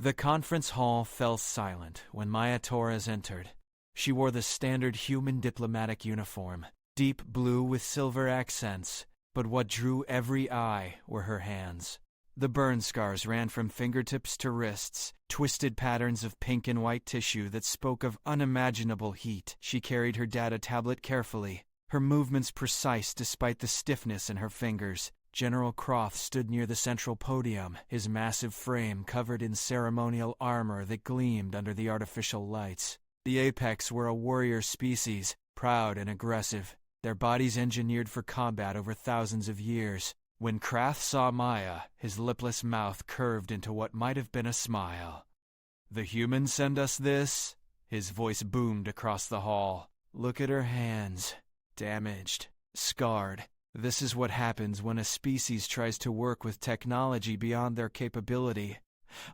The conference hall fell silent when Maya Torres entered. She wore the standard human diplomatic uniform, deep blue with silver accents, but what drew every eye were her hands. The burn scars ran from fingertips to wrists, twisted patterns of pink and white tissue that spoke of unimaginable heat. She carried her data tablet carefully, her movements precise despite the stiffness in her fingers. General Krath stood near the central podium, his massive frame covered in ceremonial armor that gleamed under the artificial lights. The Apex were a warrior species, proud and aggressive, their bodies engineered for combat over thousands of years. When Krath saw Maya, his lipless mouth curved into what might have been a smile. "The humans send us this?" His voice boomed across the hall. "Look at her hands. Damaged. Scarred. This is what happens when a species tries to work with technology beyond their capability."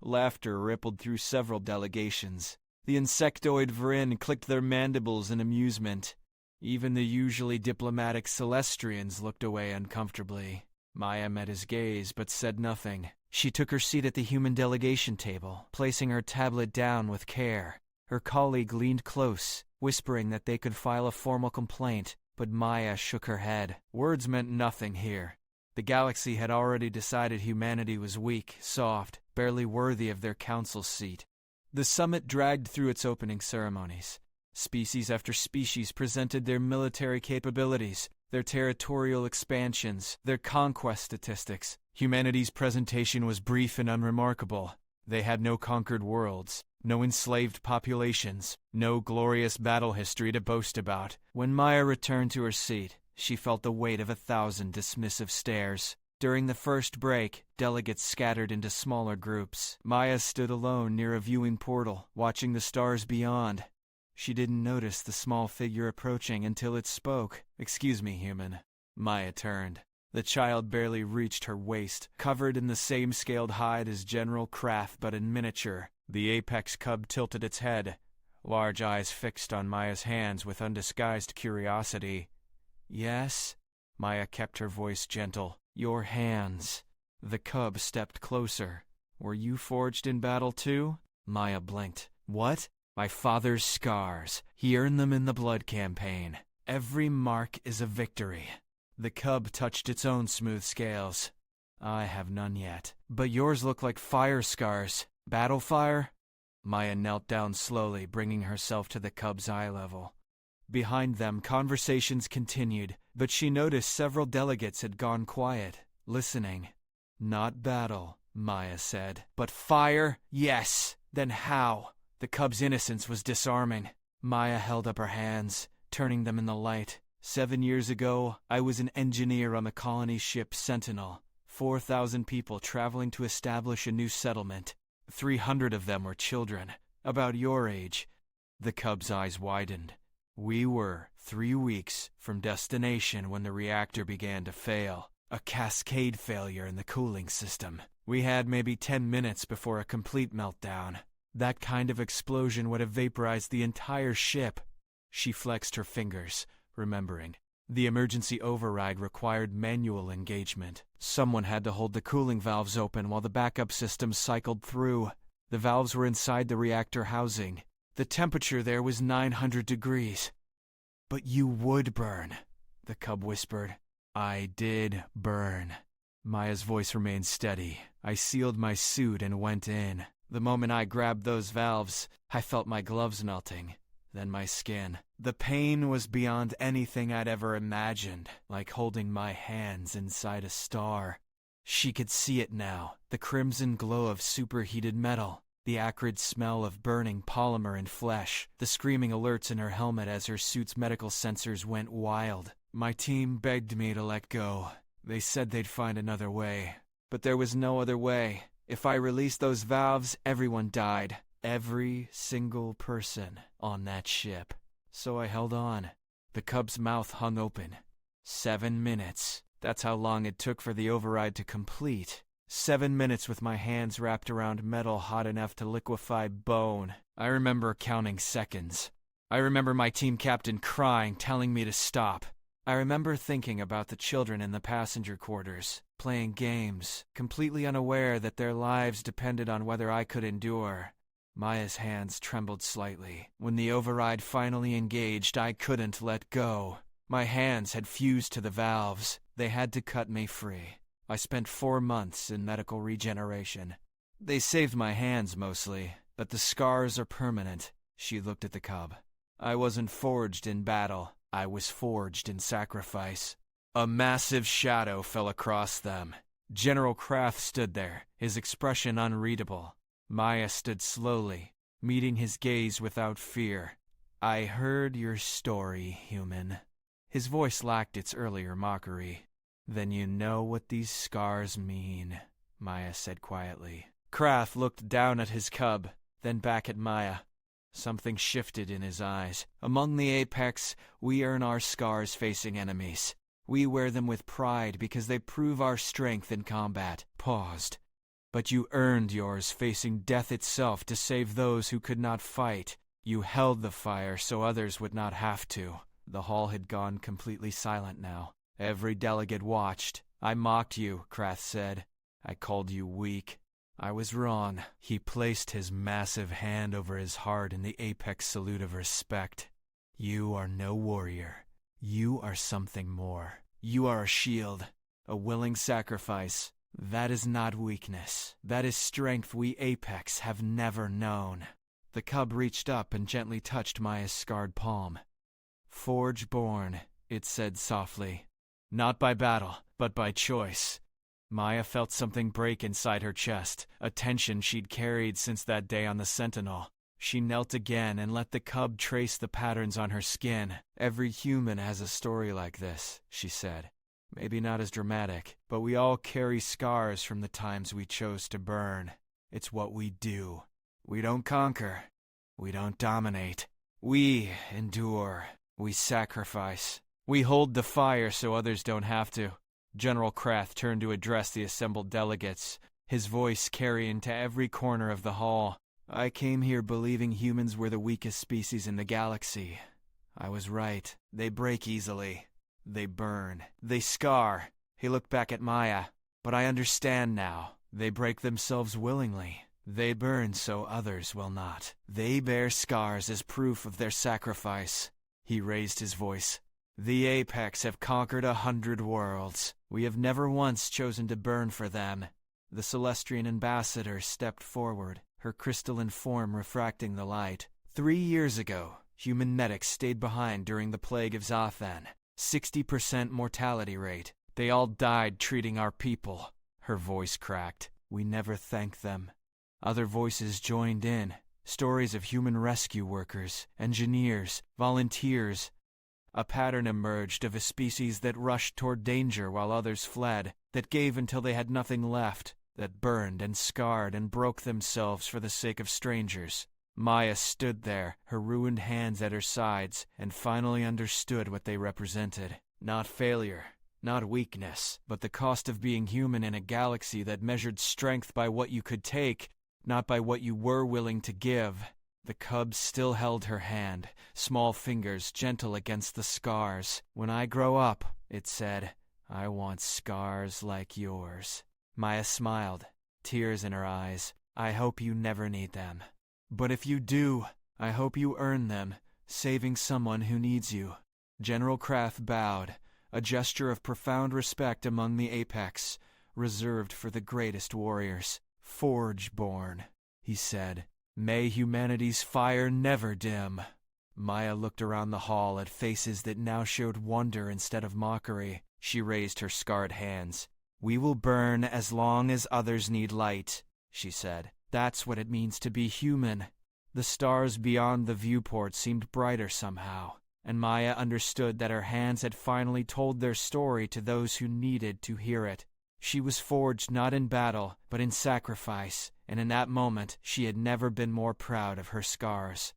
Laughter rippled through several delegations. The insectoid Vrin clicked their mandibles in amusement. Even the usually diplomatic Celestrians looked away uncomfortably. Maya met his gaze but said nothing. She took her seat at the human delegation table, placing her tablet down with care. Her colleague leaned close, whispering that they could file a formal complaint, but Maya shook her head. Words meant nothing here. The galaxy had already decided humanity was weak, soft, barely worthy of their council seat. The summit dragged through its opening ceremonies. Species after species presented their military capabilities, their territorial expansions, their conquest statistics. Humanity's presentation was brief and unremarkable. They had no conquered worlds, no enslaved populations, no glorious battle history to boast about. When Maya returned to her seat, she felt the weight of 1,000 dismissive stares. During the first break, delegates scattered into smaller groups. Maya stood alone near a viewing portal, watching the stars beyond. She didn't notice the small figure approaching until it spoke. "Excuse me, human." Maya turned. The child barely reached her waist, covered in the same scaled hide as General Krath but in miniature. The apex cub tilted its head, large eyes fixed on Maya's hands with undisguised curiosity. "Yes?" Maya kept her voice gentle. "Your hands." The cub stepped closer. "Were you forged in battle too?" Maya blinked. "What?" "My father's scars. He earned them in the blood campaign. Every mark is a victory." The cub touched its own smooth scales. "I have none yet. But yours look like fire scars. Battle fire?" Maya knelt down slowly, bringing herself to the cub's eye level. Behind them, conversations continued, but she noticed several delegates had gone quiet, listening. "Not battle," Maya said. "But fire? Yes. Then how?" The cub's innocence was disarming. Maya held up her hands, turning them in the light. 7 years ago, I was an engineer on the colony ship Sentinel. 4,000 people traveling to establish a new settlement. 300 of them were children, about your age. The cub's eyes widened. We were 3 weeks from destination when the reactor began to fail. A cascade failure in the cooling system. We had maybe 10 minutes before a complete meltdown. That kind of explosion would have vaporized the entire ship. She flexed her fingers, remembering. The emergency override required manual engagement. Someone had to hold the cooling valves open while the backup systems cycled through. The valves were inside the reactor housing. The temperature there was 900 degrees. "But you would burn," the cub whispered. "I did burn." Maya's voice remained steady. "I sealed my suit and went in. The moment I grabbed those valves, I felt my gloves melting, then my skin. The pain was beyond anything I'd ever imagined, like holding my hands inside a star." She could see it now, the crimson glow of superheated metal, the acrid smell of burning polymer and flesh, the screaming alerts in her helmet as her suit's medical sensors went wild. My team begged me to let go. They said they'd find another way. But there was no other way. If I released those valves, everyone died. Every single person on that ship. So I held on. The cub's mouth hung open. 7 minutes. That's how long it took for the override to complete. 7 minutes with my hands wrapped around metal hot enough to liquefy bone. I remember counting seconds. I remember my team captain crying, telling me to stop. I remember thinking about the children in the passenger quarters, playing games, completely unaware that their lives depended on whether I could endure. Maya's hands trembled slightly. When the override finally engaged, I couldn't let go. My hands had fused to the valves. They had to cut me free. I spent 4 months in medical regeneration. They saved my hands mostly, but the scars are permanent. She looked at the cub. I wasn't forged in battle. I was forged in sacrifice. A massive shadow fell across them. General Krath stood there, his expression unreadable. Maya stood slowly, meeting his gaze without fear. I heard your story, human. His voice lacked its earlier mockery. Then you know what these scars mean, Maya said quietly. Krath looked down at his cub, then back at Maya. Something shifted in his eyes. Among the Apex, we earn our scars facing enemies. We wear them with pride because they prove our strength in combat. Paused. But you earned yours facing death itself to save those who could not fight. You held the fire so others would not have to. The hall had gone completely silent now. Every delegate watched. I mocked you, Krath said. I called you weak. I was wrong. He placed his massive hand over his heart in the apex salute of respect. You are no warrior. You are something more. You are a shield, a willing sacrifice. That is not weakness. That is strength we Apex have never known. The cub reached up and gently touched Maya's scarred palm. Forge-born, it said softly. Not by battle, but by choice. Maya felt something break inside her chest, a tension she'd carried since that day on the Sentinel. She knelt again and let the cub trace the patterns on her skin. Every human has a story like this, she said. Maybe not as dramatic, but we all carry scars from the times we chose to burn. It's what we do. We don't conquer. We don't dominate. We endure. We sacrifice. We hold the fire so others don't have to. General Krath turned to address the assembled delegates, his voice carrying to every corner of the hall. I came here believing humans were the weakest species in the galaxy. I was right. They break easily. They burn. They scar. He looked back at Maya. But I understand now. They break themselves willingly. They burn so others will not. They bear scars as proof of their sacrifice. He raised his voice. The Apex have conquered 100 worlds. We have never once chosen to burn for them. The Celestian ambassador stepped forward, her crystalline form refracting the light. 3 years ago, human medics stayed behind during the plague of Zathan. 60% mortality rate. They all died treating our people. Her voice cracked. We never thanked them. Other voices joined in. Stories of human rescue workers, engineers, volunteers. A pattern emerged of a species that rushed toward danger while others fled, that gave until they had nothing left, that burned and scarred and broke themselves for the sake of strangers. Maya stood there, her ruined hands at her sides, and finally understood what they represented. Not failure, not weakness, but the cost of being human in a galaxy that measured strength by what you could take, not by what you were willing to give. The cub still held her hand, small fingers gentle against the scars. When I grow up, it said, I want scars like yours. Maya smiled, tears in her eyes. I hope you never need them. But if you do, I hope you earn them, saving someone who needs you. General Krath bowed, a gesture of profound respect among the Apex, reserved for the greatest warriors. Forge-born, he said. May humanity's fire never dim. Maya looked around the hall at faces that now showed wonder instead of mockery. She raised her scarred hands. We will burn as long as others need light, she said. That's what it means to be human. The stars beyond the viewport seemed brighter somehow, and Maya understood that her hands had finally told their story to those who needed to hear it. She was forged not in battle, but in sacrifice, and in that moment she had never been more proud of her scars.